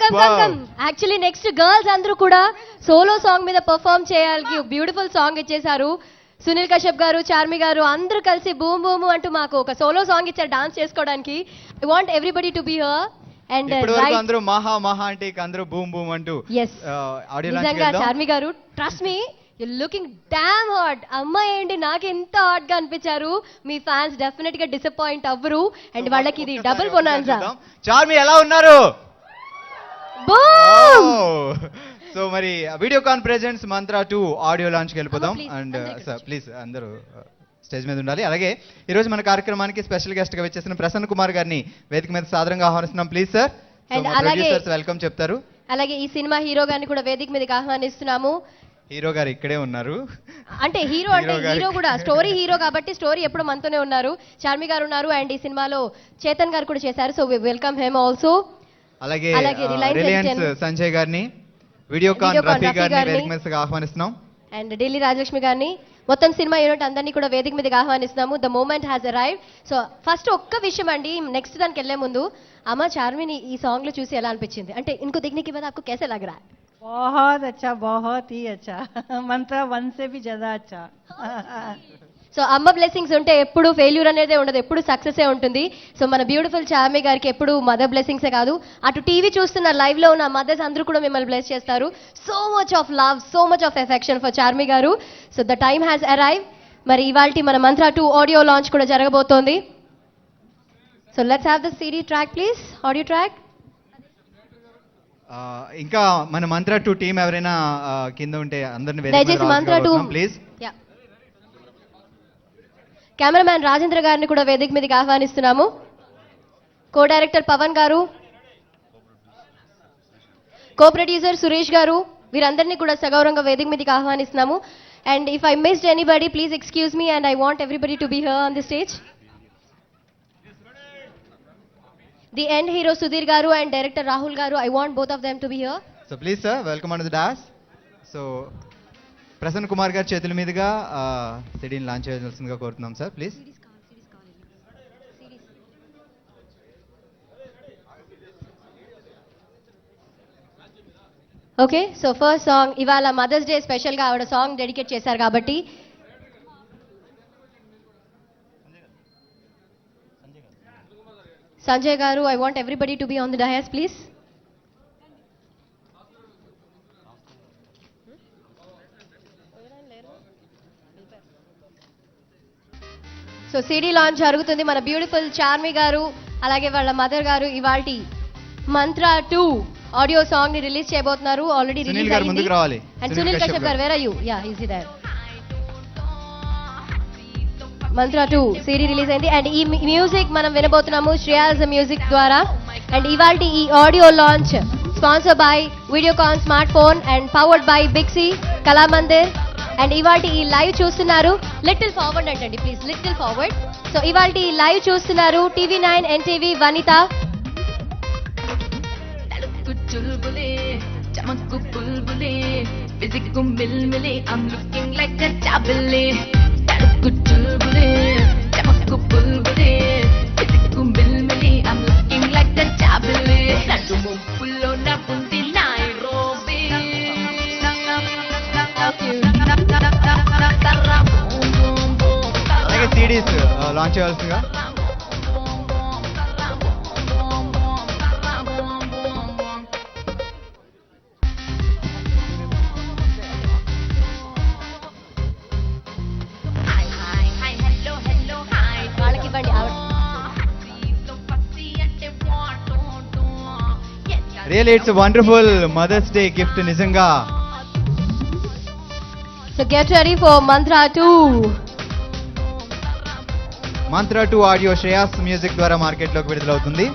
Come actually next girls అందరూ కూడా solo song మీద పర్ఫామ్ చేయాలి. బ్యూటిఫుల్ సాంగ్ ఇచ్చేశారు. సునీల్ కశ్యప్ గారు, చార్మి గారు అందరూ కలిసి బూమ్ బూమ్ అంటూ మాకు ఒక సోలో సాంగ్ ఇచ్చారు డాన్స్ చేసుకోవడానికి. I want everybody to be here. And అందరూ మహా మహా అంటే అందరూ బూమ్ బూమ్ అంటూ నిజంగా చార్మి గారు trust me you looking damn hot. అమ్మాయి ఏంటి నాకు ఎంత హాట్ గా అనిపించారు. మీ ఫ్యాన్స్ డెఫినెట్ గా డిసప్పాయింట్ అవ్వరు. అండ్ వాళ్ళకి ఇది డబుల్ బొనాన్సా. చార్మి ఎలా ఉన్నారు? బూమ్. సో మరి వీడియోకాన్ ప్రెజెంట్స్ మంత్ర 2 ఆడియో లాంచ్ కి వెళ్ళిపోదాం. అండ్ సార్ ప్లీజ్ అందరూ స్టేజ్ మీద ఉండాలి. అలాగే ఈ రోజు మన కార్యక్రమానికి స్పెషల్ గెస్ట్ గా వచ్చేసిన ప్రసన్న కుమార్ గారిని వేదిక మీద సాదరంగా ఆహ్వానిస్తున్నాం. Please sir. ప్రొడ్యూసర్స్ వెల్కమ్ చెప్తారు. అలాగే ఈ సినిమా హీరో గారిని కూడా వేదిక మీదకి ఆహ్వానిస్తున్నాము. హీరో గారు ఇక్కడే ఉన్నారు. అంటే హీరో కూడా స్టోరీ హీరో కాబట్టి స్టోరీ ఎప్పుడు మనతోనే ఉన్నారు. చార్మి గారు ఉన్నారు. అండ్ ఈ సినిమాలో చేతన్ గారు కూడా చేశారు. So we welcome him also. అలాగే రిలయన్స్ సంజయ్ గారిని, వీడియోకాన్ రఫీ గారిని వేదిక మీదకి ఆహ్వానిస్తున్నాం. అండ్ ఢిల్లీ రాజలక్ష్మి గారిని, మొత్తం సినిమా యూనిట్ అందరినీ కూడా వేదిక మీదకి ఆహ్వానిస్తున్నాము. The moment has arrive. So first ఒక్క విషయం అండి, నెక్స్ట్ దానికి వెళ్లే ముందు అమ్మ చార్మిని ఈ సాంగ్ లో చూసి ఎలా అనిపించింది? అంటే ఇంకో దిగ్ని కి आपको कैसे लग रहा है? बहुत अच्छा, बहुत ही अच्छा. मंत्रा 1 से भी ज्यादा अच्छा. సో అమ్మ బ్లెస్సింగ్స్ ఉంటే ఎప్పుడు ఫెయిల్యూర్ అనేది ఉండదు, ఎప్పుడు సక్సెసే ఉంటుంది. సో మన బ్యూటిఫుల్ చార్మి గారికి ఎప్పుడు మదర్ బ్లెస్సింగ్సే కాదు, అటు టీవీ చూస్తున్న లైవ్ లో ఉన్న మదర్స్ అందరూ కూడా మిమ్మల్ని బ్లెస్ చేస్తారు. So much of love, so much of affection for Charmi garu. So the time has arrive. మరి ఇవాల్టి మన మంత్ర 2 ఆడియో లాంచ్ కూడా జరగబోతోంది. So let's have the CD track please, audio track. ఇంకా మన మంత్ర 2 టీం ఎవరైనా కింద ఉంటే అందరిని దయచేసి మంత్ర 2 ప్లీజ్. కెమెరామ్యాన్ రాజేంద్ర గారిని కూడా వేదిక మీదకి ఆహ్వానిస్తున్నాము. కో డైరెక్టర్ పవన్ గారు, కో ప్రొడ్యూసర్ సురేష్ గారు, వీరందరినీ కూడా సగౌరవంగా వేదిక మీదకి ఆహ్వానిస్తున్నాము. And if I missed anybody please excuse me and I want everybody to be here on the stage. The end hero Sudheer garu and director Rahul garu, I want both of them to be here. So please sir, welcome on the dais. So Prasanna Kumar గారి చేతుల మీదుగా సిడీని launch చేయాల్సిందిగా కోరుతున్నాం sir please. Okay, so first song ఇవాళ mother's day special గా ఆవిడ song dedicate చేశారు కాబట్టి సంజయ్ గారు, I want everybody to be on the dais please. So CD launch జరుగుతుంది. మన బ్యూటిఫుల్ చార్మి గారు అలాగే వాళ్ళ మదర్ గారు ఇవాల్టి మంత్ర 2 ఆడియో సాంగ్ ని రిలీజ్ చేయబోతున్నారు. ఆల్రెడీ రిలీజ్ అయింది. And Sunil Kashyap garu, where are you? Yeah, is there. Mantra 2 CD release అయింది. అండ్ ఈ మ్యూజిక్ మనం వినబోతున్నాము శ్రేయాస్ మ్యూజిక్ ద్వారా. అండ్ ఇవాల్టి ఈ audio launch sponsor by Videocon smart phone and powered by బిక్సీ కళామందిర్. అండ్ ఇవాల్టి ఈ లైవ్ చూస్తున్నారు, లిటిల్ ఫార్వర్డ్ అంటండి ప్లీజ్, లిటిల్ ఫార్వర్డ్. సో ఇవాల్టి ఈ లైవ్ చూస్తున్నారు TV9, NTV, వనిత. సిడీస్ లాంచ్ చేయాల్సిందిగా. వాళ్ళకి ఇవ్వండి. Really it's wonderful mother's day gift నిజంగా. So get ready for Mantra 2. Mantra 2 audio Shreyas music ద్వారా మార్కెట్లోకి విడుదలవుతుంది.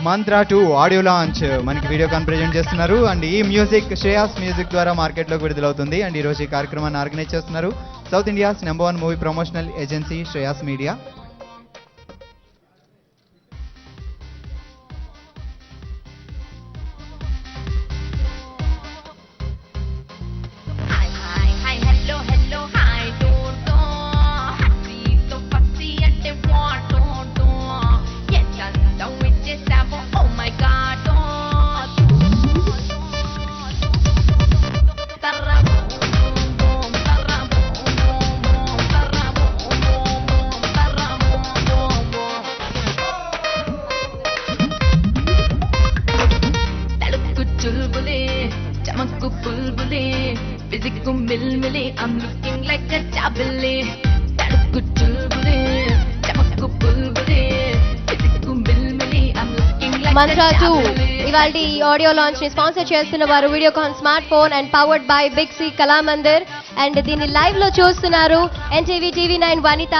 మంత్ర 2 ఆడియో లాంచ్ మనకి వీడియో కాన్ ప్రెజెంట్ చేస్తున్నారు అండ్ ఈ మ్యూజిక్ శ్రేయాస్ మ్యూజిక్ ద్వారా మార్కెట్లోకి విడుదలవుతుంది అండ్ ఈ రోజు ఈ కార్యక్రమాన్ని ఆర్గనైజ్ చేస్తున్నారు south India's #1 movie promotional agency Shreyas media. Hi, hello, hi, don't know. Happy, so fussy, and they want to do. Yes, I'm done with this, oh my God, chulbule, chamakku bulbule, physical milmile, I'm looking like a chabile. Tadukku chulbule, chamakku bulbule, physical milmile, I'm looking like Mantra a 2 chabile. ఇవాళ ఈ audio launch ని sponsor చేస్తున్న వారు Videocon smart phone and powered by big C Kalamandir and దీన్ని live లో చూస్తున్నారు NTV TV nine Vanitha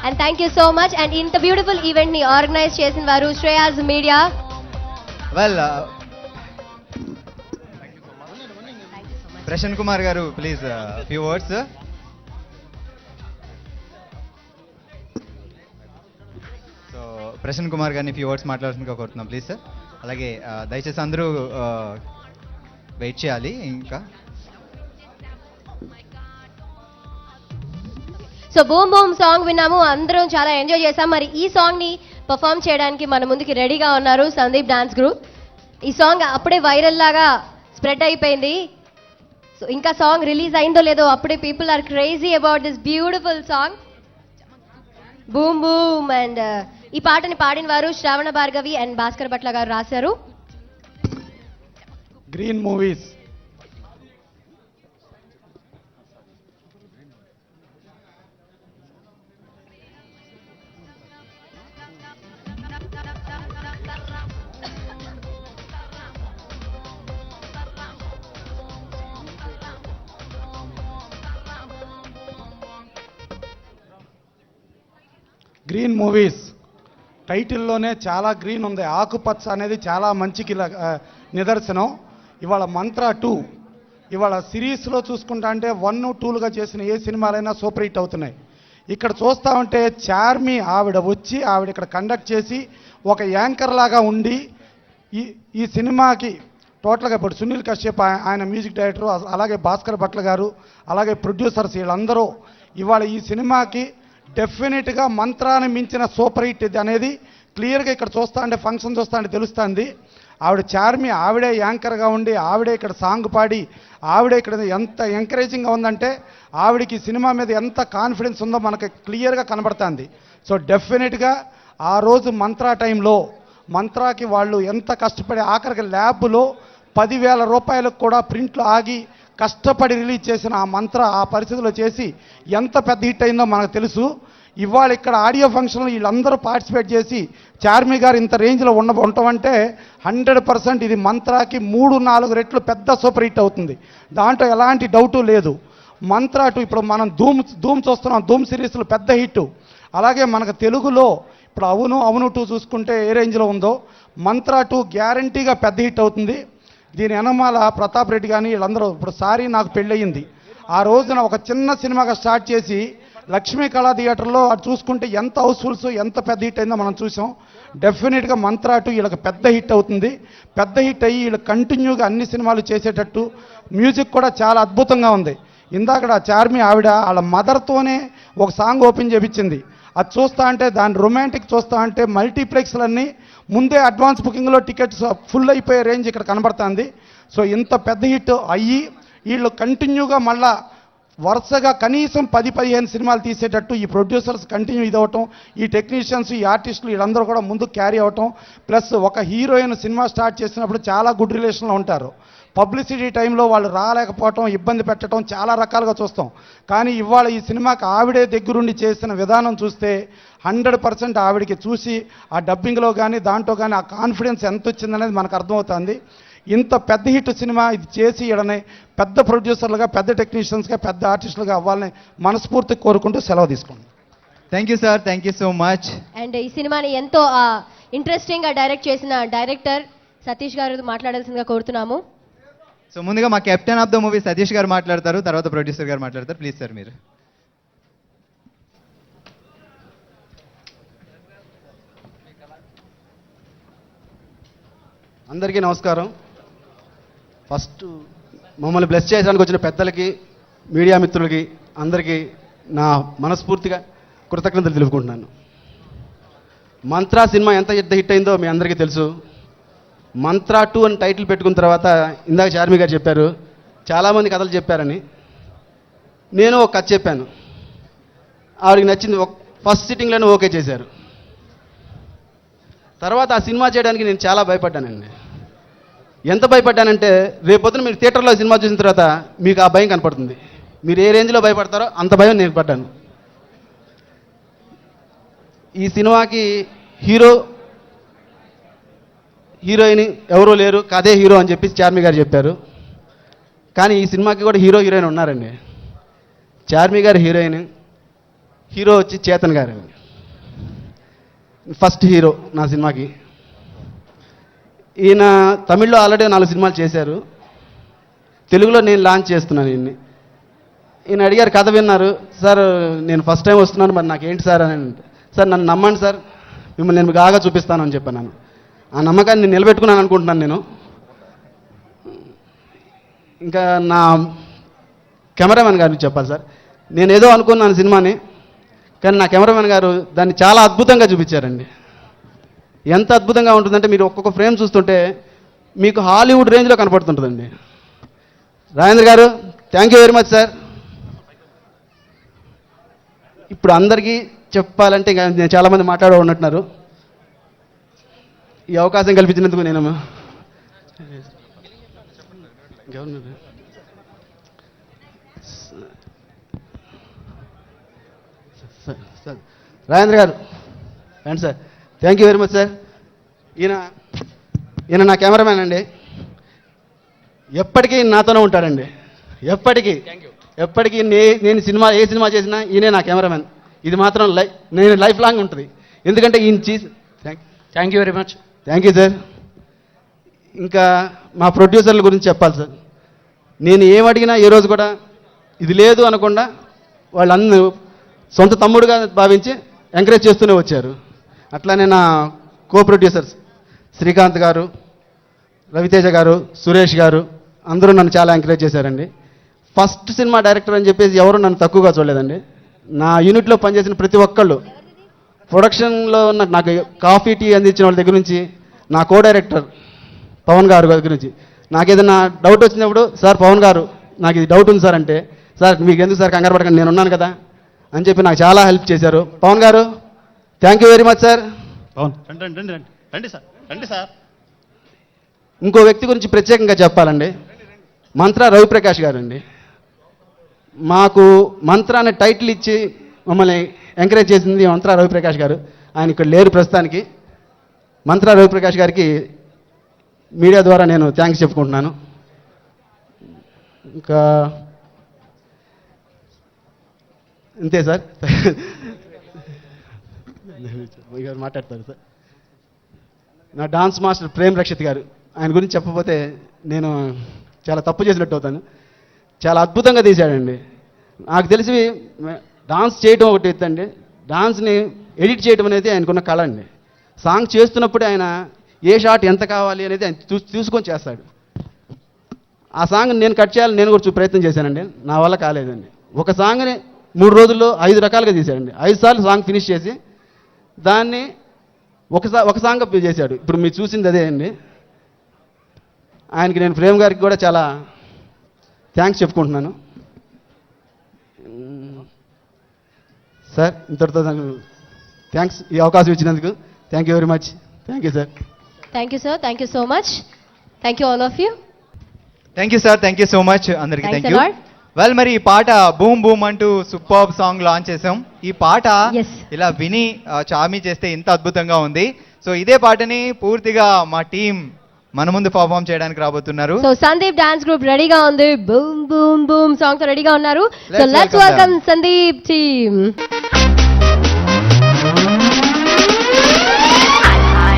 and thank you so much and ఇంత beautiful event ని ఆర్గనైజ్ చేసిన వారు శ్రేయాస్ మీడియా. వెల్ ప్రశాంత్ కుమార్ గారు please few words. So Prashant Kumar గారిని ఫ్యూ వర్డ్స్ మాట్లాడాల్సిందిగా కోరుతున్నాం ప్లీజ్ సార్. అలాగే దయచేసి అందరూ వెయిట్ చేయాలి ఇంకా. సో బూమ్ బూమ్ సాంగ్ విన్నాము, అందరం చాలా ఎంజాయ్ చేసాం. మరి ఈ సాంగ్ ని పర్ఫామ్ చేయడానికి మన ముందుకి రెడీగా ఉన్నారు సందీప్ డాన్స్ గ్రూప్. ఈ సాంగ్ అప్పుడే వైరల్ లాగా స్ప్రెడ్ అయిపోయింది. సో ఇంకా సాంగ్ రిలీజ్ అయిందో లేదో అప్పుడే people are crazy about this beautiful song boom boom. And ఈ పాటని పాడిన వారు శ్రావణ భార్గవి అండ్ భాస్కర్ భట్ల గారు రాశారు. గ్రీన్ మూవీస్ గ్రీన్ మూవీస్ టైటిల్లోనే చాలా గ్రీన్ ఉంది. ఆకుపచ్చ అనేది చాలా మంచికి నిదర్శనం. ఇవాళ మంత్ర 2 ఇవాళ సిరీస్లో చూసుకుంటా అంటే 1, 2లుగా చేసిన ఏ సినిమాలైనా సూపర్ హిట్ అవుతున్నాయి. ఇక్కడ చూస్తూ ఉంటే చార్మి ఆవిడ వచ్చి ఆవిడ ఇక్కడ కండక్ట్ చేసి ఒక యాంకర్ లాగా ఉండి ఈ సినిమాకి టోటల్గా ఇప్పుడు సునీల్ కశ్యప్ ఆయన మ్యూజిక్ డైరెక్టరు, అలాగే భాస్కర్ భట్ల గారు, అలాగే ప్రొడ్యూసర్స్ వీళ్ళందరూ ఇవాళ ఈ సినిమాకి డెఫినెట్గా మంత్రాన్ని మించిన సూపర్ హిట్ ఇది అనేది క్లియర్గా ఇక్కడ చూస్తా అంటే ఫంక్షన్ చూస్తా అంటే తెలుస్తుంది. ఆవిడ చార్మి ఆవిడే యాంకర్గా ఉండి ఆవిడే ఇక్కడ సాంగ్ పాడి ఆవిడే ఇక్కడ ఎంత ఎంకరేజింగ్గా ఉందంటే ఆవిడకి సినిమా మీద ఎంత కాన్ఫిడెన్స్ ఉందో మనకి క్లియర్గా కనబడుతుంది. సో డెఫినెట్గా ఆ రోజు మంత్రా టైంలో మంత్రాకి వాళ్ళు ఎంత కష్టపడి ఆఖరికి ల్యాబ్లో 10,000 రూపాయలకు కూడా ప్రింట్లు ఆగి కష్టపడి రిలీజ్ చేసిన ఆ మంత్ర ఆ పరిస్థితిలో చేసి ఎంత పెద్ద హిట్ అయిందో మనకు తెలుసు. ఇవాళ ఇక్కడ ఆడియో ఫంక్షన్లో వీళ్ళందరూ పార్టిసిపేట్ చేసి చార్మి గారు ఇంత రేంజ్లో ఉండటమంటే 100% ఇది మంత్రాకి 3-4 రెట్లు పెద్ద సూపర్ హిట్ అవుతుంది. దాంట్లో ఎలాంటి డౌటు లేదు. మంత్ర 2 ఇప్పుడు మనం ధూమ్ చూస్తున్నాం. ధూమ్ సిరీస్లో పెద్ద హిట్. అలాగే మనకు తెలుగులో ఇప్పుడు అవును 2 చూసుకుంటే ఏ రేంజ్లో ఉందో మంత్ర 2 గ్యారంటీగా పెద్ద హిట్ అవుతుంది. దీని వెనమాల ప్రతాప్ రెడ్డి కానీ వీళ్ళందరూ ఇప్పుడు సారీ నాకు పెళ్ళయింది ఆ రోజున ఒక చిన్న సినిమాగా స్టార్ట్ చేసి లక్ష్మీ కళా థియేటర్లో అది చూసుకుంటే ఎంత హౌస్ఫుల్స్ ఎంత పెద్ద హిట్ అయిందో మనం చూసాం. డెఫినెట్గా మంత్ర 2 వీళ్ళకి పెద్ద హిట్ అవుతుంది. పెద్ద హిట్ అయ్యి వీళ్ళు కంటిన్యూగా అన్ని సినిమాలు చేసేటట్టు మ్యూజిక్ కూడా చాలా అద్భుతంగా ఉంది. ఇందాక చార్మి ఆవిడ వాళ్ళ మదర్తోనే ఒక సాంగ్ ఓపెన్ చేయించింది. అది చూస్తా అంటే దాని రొమాంటిక్ చూస్తా అంటే మల్టీప్లెక్స్లన్నీ ముందే అడ్వాన్స్ బుకింగ్లో టికెట్స్ ఫుల్ అయిపోయే రేంజ్ ఇక్కడ కనబడుతుంది. సో ఇంత పెద్ద హిట్ అయ్యి వీళ్ళు కంటిన్యూగా మళ్ళా వరుసగా కనీసం 10-15 సినిమాలు తీసేటట్టు ఈ ప్రొడ్యూసర్స్ కంటిన్యూ ఇదవటం, ఈ టెక్నీషియన్స్ ఈ ఆర్టిస్టులు వీళ్ళందరూ కూడా ముందుకు క్యారీ అవటం, ప్లస్ ఒక హీరోయిన్ సినిమా స్టార్ట్ చేసినప్పుడు చాలా గుడ్ రిలేషన్లో ఉంటారు. పబ్లిసిటీ టైంలో వాళ్ళు రాలేకపోవటం ఇబ్బంది పెట్టడం చాలా రకాలుగా చూస్తాం. కానీ ఇవాళ ఈ సినిమాకి ఆవిడే దగ్గరుండి చేసిన విధానం చూస్తే 100% ఆవిడికి చూసి ఆ డబ్బింగ్లో కానీ దాంట్లో కానీ ఆ కాన్ఫిడెన్స్ ఎంత వచ్చిందనేది మనకు అర్థమవుతుంది. ఇంత పెద్ద హిట్ సినిమా ఇది చేసి ఇడనే పెద్ద ప్రొడ్యూసర్లుగా పెద్ద టెక్నీషియన్స్గా పెద్ద ఆర్టిస్టులుగా అవ్వాలని మనస్ఫూర్తి కోరుకుంటూ సెలవు తీసుకోండి. Thank you sir, thank you so much. And ఈ సినిమాని ఎంతో ఇంట్రెస్టింగ్ గా డైరెక్ట్ చేసిన డైరెక్టర్ సతీష్ గారు మాట్లాడాల్సిందిగా కోరుతున్నాము. సో ముందుగా మా captain of the movie Satish గారు మాట్లాడతారు, తర్వాత ప్రొడ్యూసర్ గారు మాట్లాడతారు. ప్లీజ్ సార్ మీరు. అందరికీ నమస్కారం. ఫస్ట్ మమ్మల్ని బ్లెస్ చేయడానికి వచ్చిన పెద్దలకి, మీడియా మిత్రులకి అందరికీ నా మనస్ఫూర్తిగా కృతజ్ఞతలు తెలుపుకుంటున్నాను. మంత్రా సినిమా ఎంత హిట్ అయిందో మీ అందరికీ తెలుసు. మంత్రా 2 అని టైటిల్ పెట్టుకున్న తర్వాత ఇందాక చార్మి గారు చెప్పారు చాలామంది కథలు చెప్పారని. నేను ఒక కథ చెప్పాను, ఆవిడకి నచ్చింది. ఫస్ట్ సిట్టింగ్లోనే ఓకే చేశారు. తర్వాత ఆ సినిమా చేయడానికి నేను చాలా భయపడ్డానండి. ఎంత భయపడ్డానంటే రేపొద్దున మీరు థియేటర్లో సినిమా చూసిన తర్వాత మీకు ఆ భయం కనపడుతుంది. మీరు ఏ రేంజ్లో భయపడతారో అంత భయం నేను పడ్డాను. ఈ సినిమాకి హీరోయిన్ ఎవరూ లేరు, కదే హీరో అని చెప్పి చార్మి గారు చెప్పారు. కానీ ఈ సినిమాకి కూడా హీరోయిన్ ఉన్నారండి. చార్మి గారు హీరోయిన్, హీరో వచ్చి చేతన్ గారండి. ఫస్ట్ హీరో నా సినిమాకి. ఈయన తమిళ్లో ఆల్రెడీ 4 సినిమాలు చేశారు, తెలుగులో నేను లాంచ్ చేస్తున్నాను ఈయన్ని. ఈయన అడిగారు, కథ విన్నారు సార్, నేను ఫస్ట్ టైం వస్తున్నాను, మరి నాకేంటి సార్ అని. సార్ నన్ను నమ్మండి సార్, మిమ్మల్ని నేను బాగా చూపిస్తాను అని చెప్పాను. ఆ నమ్మకాన్ని నేను నిలబెట్టుకున్నాను అనుకుంటున్నాను నేను. ఇంకా నా కెమెరామెన్ గారికి చెప్పాలి సార్, నేను ఏదో అనుకున్నాను సినిమాని, కానీ నా కెమెరామెన్ గారు దాన్ని చాలా అద్భుతంగా చూపించారండి. ఎంత అద్భుతంగా ఉంటుందంటే మీరు ఒక్కొక్క ఫ్రేమ్ చూస్తుంటే మీకు హాలీవుడ్ రేంజ్లో కనపడుతుంటుందండి. రాజేంద్ర గారు thank you very much sir. ఇప్పుడు అందరికీ చెప్పాలంటే ఇంకా నేను చాలామంది మాట్లాడే ఉన్నట్టున్నారు. ఈ అవకాశం కల్పించినందుకు నేను సార్ రాజేంద్ర గారు అండి sir, thank you very much sir. ఈయన నా కెమెరామ్యాన్ అండి, ఎప్పటికీ నాతోనే ఉంటాడండి. ఎప్పటికీ నేను ఏ సినిమా చేసినా ఈయనే నా కెమెరామ్యాన్. ఇది మాత్రం నేను లైఫ్ లాంగ్ ఉంటుంది. ఎందుకంటే ఈయన thank you very much. Thank you sir. ఇంకా మా ప్రొడ్యూసర్ల గురించి చెప్పాలి సార్. నేను ఏమడిగినా ఏ రోజు కూడా ఇది లేదు అనకుండా వాళ్ళందరూ సొంత తమ్ముడుగా భావించి ఎంకరేజ్ చేస్తూనే వచ్చారు. అట్లానే నా కో ప్రొడ్యూసర్స్ శ్రీకాంత్ గారు, రవితేజ గారు, సురేష్ గారు అందరూ నన్ను చాలా ఎంకరేజ్ చేశారండి. ఫస్ట్ సినిమా డైరెక్టర్ అని చెప్పేసి ఎవరు నన్ను తక్కువగా చూడలేదండి. నా యూనిట్లో పనిచేసిన ప్రతి ఒక్కళ్ళు, ప్రొడక్షన్లో ఉన్న నాకు కాఫీ టీ అందించిన వాళ్ళ దగ్గర నుంచి, నా కో డైరెక్టర్ పవన్ గారు దగ్గర నుంచి నాకు ఏదైనా డౌట్ వచ్చినప్పుడు, సార్ పవన్ గారు నాకు ఇది డౌట్ ఉంది సార్ అంటే, సార్ మీకు ఎందుకు సార్ కంగారు పడకండి, నేను ఉన్నాను కదా అని చెప్పి నాకు చాలా హెల్ప్ చేశారు. పవన్ గారు thank you very much sir. Pawan రండి సార్. ఇంకో వ్యక్తి గురించి ప్రత్యేకంగా చెప్పాలండి, మంత్రా రవిప్రకాష్ గారు అండి. మాకు మంత్రా అనే టైటిల్ ఇచ్చి మమ్మల్ని ఎంకరేజ్ చేసింది మంత్రా రవిప్రకాష్ గారు. ఆయన ఇక్కడ లేరు ప్రస్తుతానికి. మంత్రా రవిప్రకాష్ గారికి మీడియా ద్వారా నేను థ్యాంక్స్ చెప్పుకుంటున్నాను. ఇంకా అంతే సార్. గారు మాట్లాడతారు సార్. నా డాన్స్ మాస్టర్ ప్రేమ్ రక్షిత్ గారు, ఆయన గురించి చెప్పకపోతే నేను చాలా తప్పు చేసినట్టు అవుతాను. చాలా అద్భుతంగా తీశాడండి. నాకు తెలిసి డాన్స్ చేయడం ఒకటి ఎత్తండి, డాన్స్ని ఎడిట్ చేయడం అనేది ఆయనకున్న కళ అండి. సాంగ్ చేస్తున్నప్పుడే ఆయన ఏ షాట్ ఎంత కావాలి అనేది ఆయన చూసుకొని చేస్తాడు. ఆ సాంగ్ నేను కట్ చేయాలని నేను కూడా ప్రయత్నం చేశానండి, నా వల్ల కాలేదండి. ఒక సాంగ్ని 3 రోజుల్లో 5 రకాలుగా తీశాడండి. 5 సార్లు సాంగ్ ఫినిష్ చేసి దాన్ని ఒక సాంగ్ చేశాడు. ఇప్పుడు మీరు చూసింది అదే అండి. ఆయనకి నేను ప్రేమ్ గారికి కూడా చాలా థ్యాంక్స్ చెప్పుకుంటున్నాను సార్. ఇంతటితో నాకు థ్యాంక్స్, ఈ అవకాశం ఇచ్చినందుకు thank you very much. Thank you sir. Thank you sir, thank you so much. Thank you all of you. Thank you sir, thank you so much అందరికి. Thanks thank a you. lot. Well, మరి ఈ పాట boom boom అంటూ super song launch చేసాం. ఈ పాట Yes. ఇలా విని చామి చేస్తే ఇంత అద్భుతంగా ఉంది. సో ఇదే పాటని పూర్తిగా మా టీం మన ముందు పర్ఫామ్ చేయడానికి రాబోతున్నారు. సో సందీప్ డాన్స్ గ్రూప్ రెడీగా ఉంది, బూమ్ బూమ్ బూమ్ సాంగ్ తో రెడీగా ఉన్నారు. So Let's let's welcome welcome Sandeep team. Hi, hi,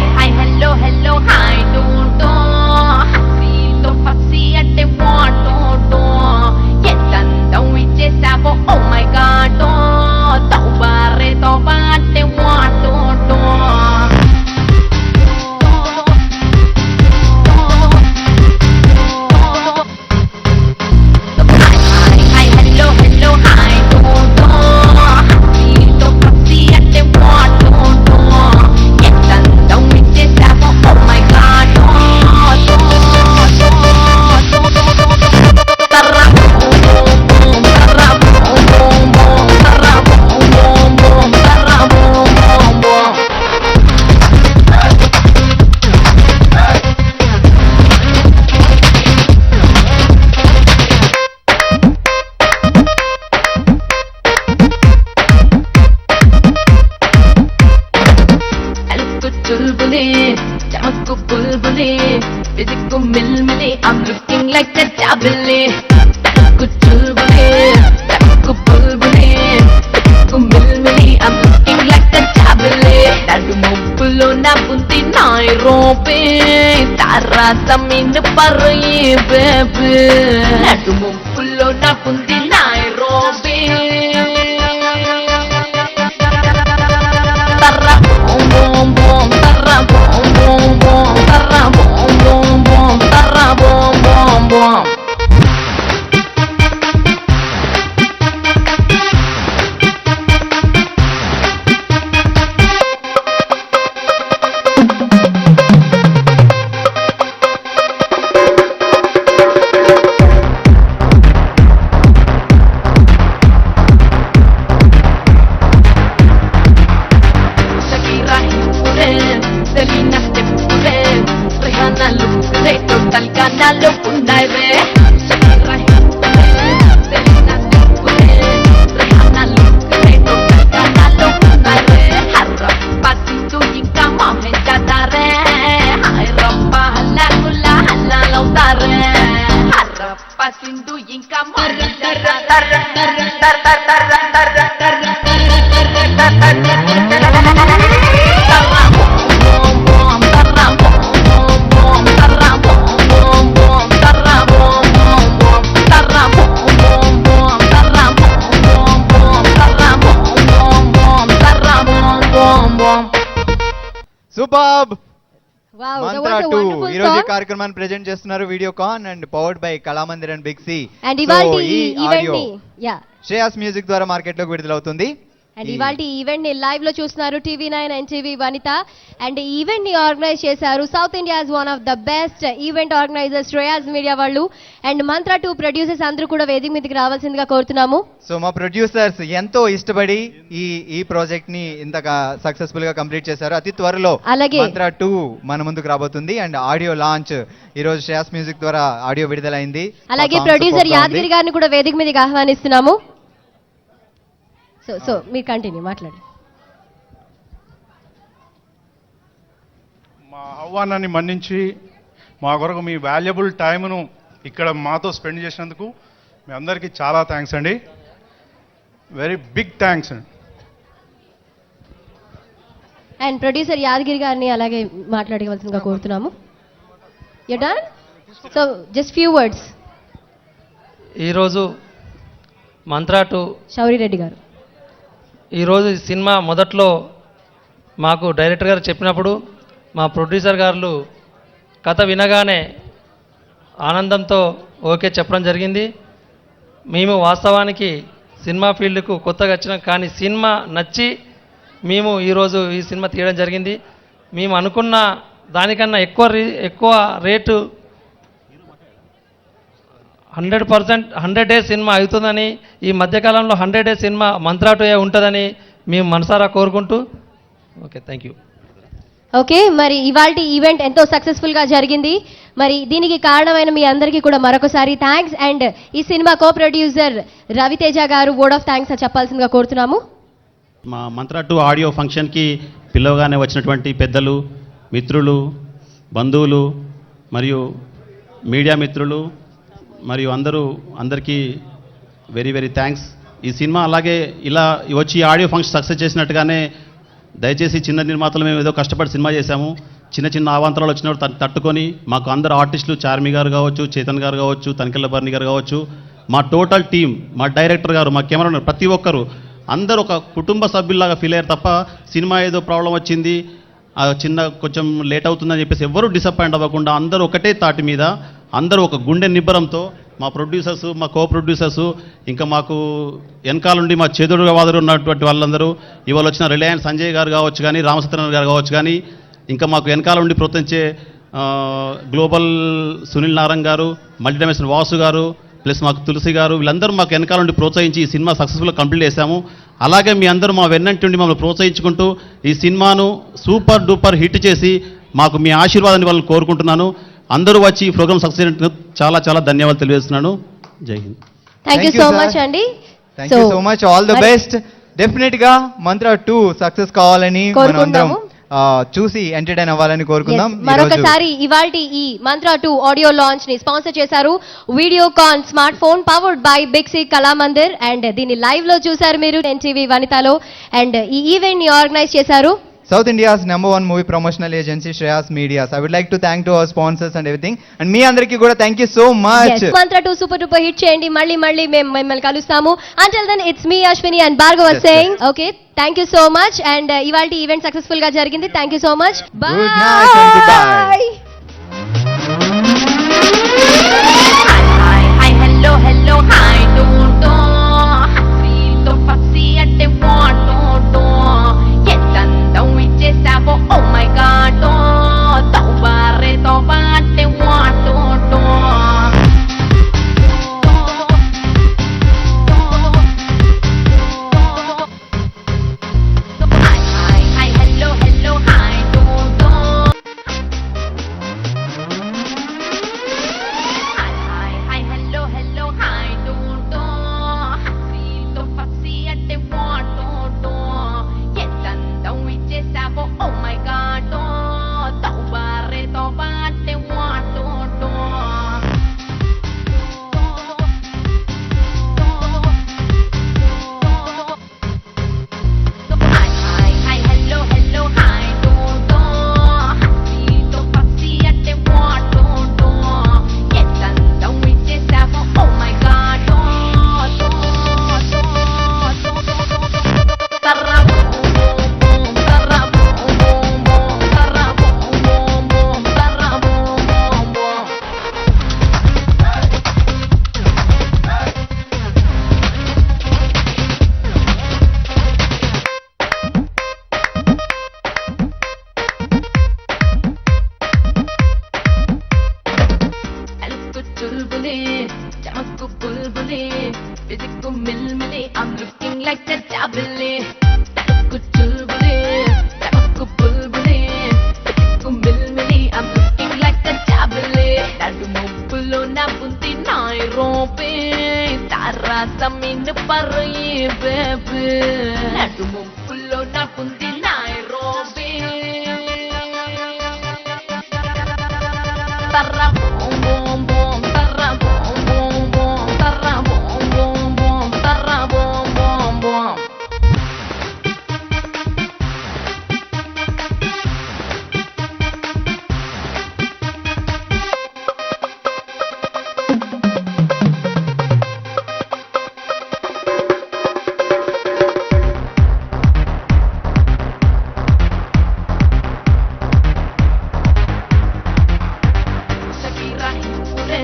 Physical milli, I'm looking like a tablet. Kuchulbane, kubulbane. Physical milli, I'm looking like a tablet. Nadu mumpulo na bunti Nairobi. Tara samin par ye baby. Nadu mumpulo na bunti Nairobi. Tara bom bom bom, tara bom bom bom, tara bom bom bom, tara bom bom bom. Shakira Hipure, Selena Stepure, Rihanna Lukure, total gana lo pundaire. Shakira Hipure, Selena Stepure, Rihanna Lukure, total gana lo pundaire. Harappa sindu inka mohenjadare, Harappa halla gulla halla lautare. Harappa sindu inka mohenjadare. Superb Wow, that mantra was a 2 wonderful ఈ రోజు song. కార్యక్రమాన్ని present చేస్తున్నారు Videocon and powered by Kalamandir and big C. And ఇవాల్టి ఈ event audio ని Shreyas music ద్వారా market లోకి విడుదలవుతుంది. And ఇవాళ ఈ ఈవెంట్ ని లైవ్ లో చూస్తున్నారు TV9 NTV వనిత. అండ్ ఈ ఈవెంట్ ని ఆర్గనైజ్ చేశారు south India's one of the best event organisers Shreyas media వాళ్ళు. అండ్ మంత్రా 2 ప్రొడ్యూసర్స్ అందరూ కూడా వేదిక మీదకి రావాల్సిందిగా కోరుతున్నాము. సో మా ప్రొడ్యూసర్స్ ఎంతో ఇష్టపడి ఈ ప్రాజెక్ట్ ని ఇంతగా సక్సెస్ఫుల్ గా కంప్లీట్ చేశారు. అతి త్వరలో అలాగే మంత్రా 2 మన ముందుకు రాబోతుంది. అండ్ ఆడియో లాంచ్ ఈ రోజు శ్రేయాస్ మ్యూజిక్ ద్వారా ఆడియో విడుదలైంది. అలాగే ఆ song ప్రొడ్యూసర్ superb గా ఉంది. యాదగిరి గారిని కూడా వేదిక మీదకి ఆహ్వానిస్తున్నాము. సో మీరు కంటిన్యూ మాట్లాడండి. మా ఆహ్వానాన్ని మన్నించి మా కొరకు మీ వాల్యుబుల్ టైంను ఇక్కడ మాతో స్పెండ్ చేసినందుకు మీ అందరికీ చాలా థ్యాంక్స్ అండి. వెరీ బిగ్ థ్యాంక్స్ అండి. అండ్ ప్రొడ్యూసర్ యాదగిరి గారిని అలాగే మాట్లాడవలసిందిగా కోరుతున్నాము. You done? So just few words. ఈరోజు మంత్రా 2 శౌరి రెడ్డి గారు. ఈరోజు ఈ సినిమా మొదట్లో మాకు డైరెక్టర్ గారు చెప్పినప్పుడు మా ప్రొడ్యూసర్ గారు కథ వినగానే ఆనందంతో ఓకే చెప్పడం జరిగింది. మేము వాస్తవానికి సినిమా ఫీల్డ్కు కొత్తగా వచ్చినాం, కానీ సినిమా నచ్చి మేము ఈరోజు ఈ సినిమా తీయడం జరిగింది. మేము అనుకున్న దానికన్నా ఎక్కువ రేటు 100% 100 డేస్ సినిమా అవుతుందని, ఈ మధ్యకాలంలో 100 డేస్ సినిమా మంత్రా 2 ఉంటుందని మేము మనసారా కోరుకుంటూ ఓకే థ్యాంక్ యూ. ఓకే, మరి ఇవాల్టి ఈవెంట్ ఎంతో సక్సెస్ఫుల్ గా జరిగింది. మరి దీనికి కారణమైన మీ అందరికీ కూడా మరొకసారి థ్యాంక్స్. అండ్ ఈ సినిమా కో ప్రొడ్యూసర్ రవితేజ గారు వర్డ్ ఆఫ్ థ్యాంక్స్ చెప్పాల్సిందిగా కోరుతున్నాము. మా మంత్రా 2 ఆడియో ఫంక్షన్కి పిలవగానే వచ్చినటువంటి పెద్దలు, మిత్రులు, బంధువులు మరియు మీడియా మిత్రులు మరియు అందరికీ వెరీ వెరీ థ్యాంక్స్. ఈ సినిమా అలాగే ఇలా వచ్చి ఆడియో ఫంక్షన్ సక్సెస్ చేసినట్టుగానే దయచేసి చిన్న నిర్మాతలు మేము ఏదో కష్టపడి సినిమా చేశాము. చిన్న అవాంతరాలు వచ్చినప్పుడు తట్టుకొని మాకు అందరు ఆర్టిస్టులు చార్మి గారు కావచ్చు, చేతన్ గారు కావచ్చు, తనికెళ్ళ బర్ని గారు కావచ్చు, మా టోటల్ టీం, మా డైరెక్టర్ గారు, మా కెమెరా ప్రతి ఒక్కరు అందరూ ఒక కుటుంబ సభ్యుల్లాగా ఫీల్ అయ్యారు తప్ప సినిమా ఏదో ప్రాబ్లం వచ్చింది కొంచెం లేట్ అవుతుందని చెప్పేసి ఎవరు డిసప్పాయింట్ అవ్వకుండా అందరూ ఒకటే తాటి మీద అందరూ ఒక గుండె నిబ్బరంతో మా ప్రొడ్యూసర్స్, మా కో ప్రొడ్యూసర్స్, ఇంకా మాకు వెనకాల నుండి మా చేదుడుగా వాదుడు ఉన్నటువంటి వాళ్ళందరూ, ఇవాళ వచ్చిన రిలయన్స్ సంజయ్ గారు కావచ్చు కానీ, రామచంద్రన్ గారు కావచ్చు కానీ, ఇంకా మాకు వెనకాల నుండి ప్రోత్సహించే గ్లోబల్ సునీల్ నారంగ్ గారు, మల్టీడైమెన్షనల్ వాసు గారు, ప్లస్ మాకు తులసి గారు, వీళ్ళందరూ మాకు వెనకాల నుండి ప్రోత్సహించి ఈ సినిమా సక్సెస్ఫుల్గా కంప్లీట్ చేశాము. అలాగే మీ అందరూ మా వెన్నంటి మమ్మల్ని ప్రోత్సహించుకుంటూ ఈ సినిమాను సూపర్ డూపర్ హిట్ చేసి మాకు మీ ఆశీర్వాదాన్ని వాళ్ళని కోరుకుంటున్నాను. అందరూ వచ్చి ఈ ప్రోగ్రామ్ సక్సెస్ చాలా చాలా ధన్యవాదాలు తెలియజేస్తున్నాను. జై Hind. Thank you so much అండి. Thank you so much. All the best. Definite గా మంత్రా 2 సక్సెస్ కావాలని మనం అందరం చూసి ఎంటర్టైన్ అవ్వాలని కోరుకుందాం. Yes. మరొకసారి ఇవాల్టి ఈ మంత్ర 2 ఆడియో లాంచ్ ని స్పాన్సర్ చేశారు Videocon smart phone powered by big C Kalamandir. And దీన్ని లైవ్ లో చూశారు మీరు ఎన్టీవీ వనితలో. అండ్ ఈ ఈవెంట్ ని ఆర్గనైజ్ చేశారు South India's #1 movie promotional agency Shreyas Medias. I would like to thank to our sponsors and everything. And మీ అందరికీ కూడా thank you so much. Yes. Mantra 2 super duper hit చేయండి. మళ్ళీ మేము మిమ్మల్ని కలుస్తాము. Until then it's me Ashwini and Bhargav was saying okay, thank you so much. And ఇవాల్టి event successful గా జరిగింది. Thank you so much. Bye. Good night and goodbye. Hi, hello, hello, hi, do. Happy to fussy at the water, do. Yes, and don't we just have oh my God, do. Don't worry, don't at the water, do. Hi, hello, hello, hi, do. Hi, hello, hello, hi, do. Happy to fussy at the water, do. Yes, and don't we just have oh my God, do. Don't worry, don't at the water, do. Hi, hello, hello, hi, do. Happy to fussy at the water, do. Yes, and don't we just have oh my God, do. Tarra boom boom, tarra boom boom, tarra boom boom, tarra boom boom. Aluku chulbuli, chamaku bulbuli, physical milmili, I'm looking like a doubly. Aluku chulbuli, chamaku bulbuli, physical milmili, I'm looking like a doubly. Nadu muppulo na bunti Nairobi, tara samin parye baby. Nadu muppulo na bunti Nairobi. Tarra boom boom boom, tarra boom boom boom, tarra boom boom boom, tarra boom boom boom. Shakira Hipure,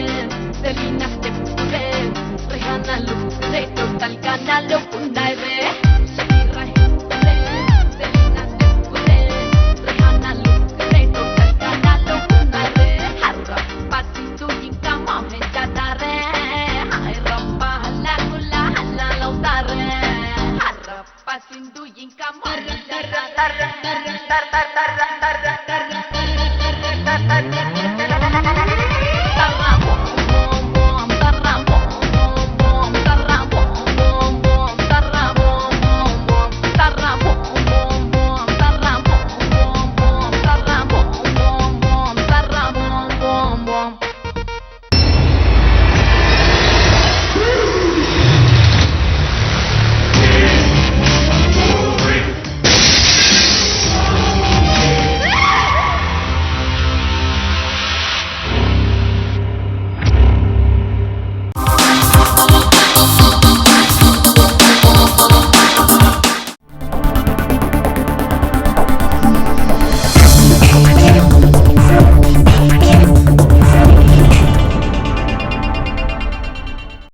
Selena Stepure, Rihanna Lupure, total canalo pundaire. Shakira Hipure, Selena Stepure, Rihanna Lupure, total canalo pundaire. Harra pasito inka mohenjadare, hai rappa halla gulla halla lautare. Harra pasito inka mohenjadare.